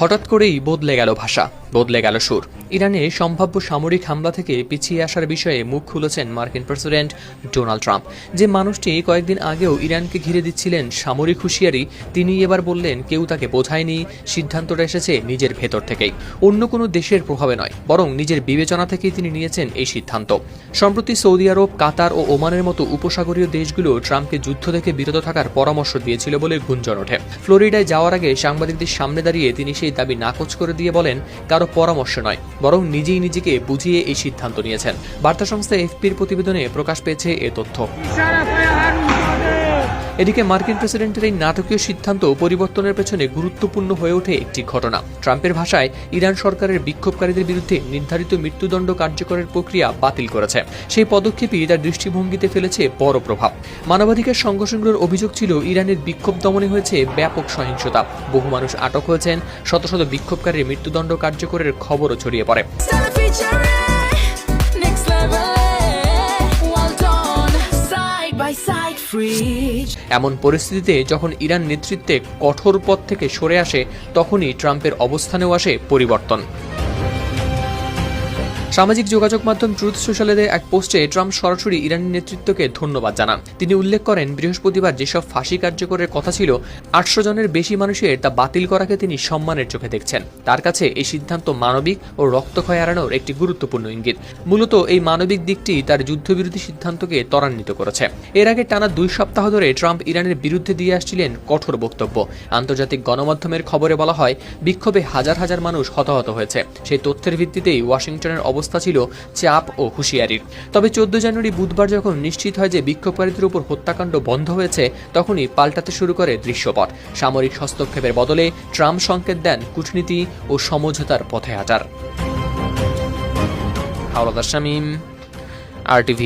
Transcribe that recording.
হঠাৎ করেই বদলে গেল ভাষা, বদলে গেল সুর। ইরানে সম্ভাব্য সামরিক হামলা থেকে পিছিয়ে আসার বিষয়ে মুখ খুলেছেন মার্কিন প্রেসিডেন্ট ডোনাল্ড ট্রাম্প। যে মানুষটি কয়েকদিন আগেও ইরানকে ঘিরে দিচ্ছিলেন সামরিক হুঁশিয়ারি, তিনি এবার বললেন কেউ তাকে বোঝায়নি, সিদ্ধান্তটা এসেছে নিজের ভেতর থেকেই। অন্য কোনো দেশের প্রভাবে নয়, বরং নিজের বিবেচনা থেকেই তিনি নিয়েছেন এই সিদ্ধান্ত। সম্প্রতি সৌদি আরব, কাতার ও ওমানের মতো উপসাগরীয় দেশগুলো ট্রাম্পকে যুদ্ধ থেকে বিরত থাকার পরামর্শ দিয়েছিল বলে গুঞ্জন ওঠে। ফ্লোরিডায় যাওয়ার আগে সাংবাদিকদের সামনে দাঁড়িয়ে তিনি সেই দাবি নাকচ করে দিয়ে বলেন, কারো পরামর্শ নয়, বরং নিজেই নিজেকে বুঝিয়ে এই সিদ্ধান্ত নিয়েছেন। বার্তা সংস্থা এফপির প্রতিবেদনে প্রকাশ পেয়েছে এ তথ্য। এদিকে মার্কিন প্রেসিডেন্টের এই নাটকীয় সিদ্ধান্ত পরিবর্তনের পেছনে গুরুত্বপূর্ণ হয়ে ওঠে একটি ঘটনা। ট্রাম্পের ভাষায়, ইরান সরকারের বিক্ষোভকারীদের বিরুদ্ধে নির্ধারিত মৃত্যুদণ্ড কার্যকরের প্রক্রিয়া বাতিল করেছে। সেই পদক্ষেপই তার দৃষ্টিভঙ্গিতে ফেলেছে বড় প্রভাব। মানবাধিকার সংগঠনগুলোর অভিযোগ ছিল, ইরানের বিক্ষোভ দমনে হয়েছে ব্যাপক সহিংসতা, বহু মানুষ আটক হয়েছেন, শত শত বিক্ষোভকারীর মৃত্যুদণ্ড কার্যকরের খবরও ছড়িয়ে পড়ে। এমন পরিস্থিতিতে যখন ইরান নেতৃত্বে কঠোর পথ থেকে সরে আসে, তখনই ট্রাম্পের অবস্থানেও আসে পরিবর্তন। সামাজিক যোগাযোগ মাধ্যম ট্রুথ সোশ্যালের এক পোস্টে ট্রাম্প সরাসরি ইরানি নেতৃত্বকে ধন্যবাদ জানান। তিনি উল্লেখ করেন, বৃহস্পতিবার যেসব ফাঁসি কার্যকরের কথা ছিল 800 জনের বেশি মানুষের তা বাতিল করাকে তিনি সম্মানের চোখে দেখছেন। তার কাছে এই সিদ্ধান্ত মানবিক ও রক্তক্ষয় এড়ানোর একটি গুরুত্বপূর্ণ ইঙ্গিত। মূলত এই মানবিক দিকটি তার যুদ্ধবিরোধী সিদ্ধান্তকে ত্বরান্বিত করেছে। এর আগে টানা 2 সপ্তাহ ধরে ট্রাম্প ইরানের বিরুদ্ধে দিয়ে আসছিলেন কঠোর বক্তব্য। আন্তর্জাতিক গণমাধ্যমের খবরে বলা হয়, বিক্ষোভে হাজার হাজার মানুষ হতাহত হয়েছে। সেই তথ্যের ভিত্তিতেই ওয়াশিংটনের অবস্থা ছিল চাপ ও হুঁশিয়ারির। তবে 14 জানুয়ারি বুধবার যখন নিশ্চিত হয় যে বিক্ষোভকারীদের উপর হত্যাকাণ্ড বন্ধ হয়েছে, তখনই পাল্টাতে শুরু করে দৃশ্যপট। সামরিক হস্তক্ষেপের বদলে ট্রাম্প সংকেত দেন কূটনীতি ও সমঝোতার পথে হাঁটার। হাওলাদার শামীম, RTV।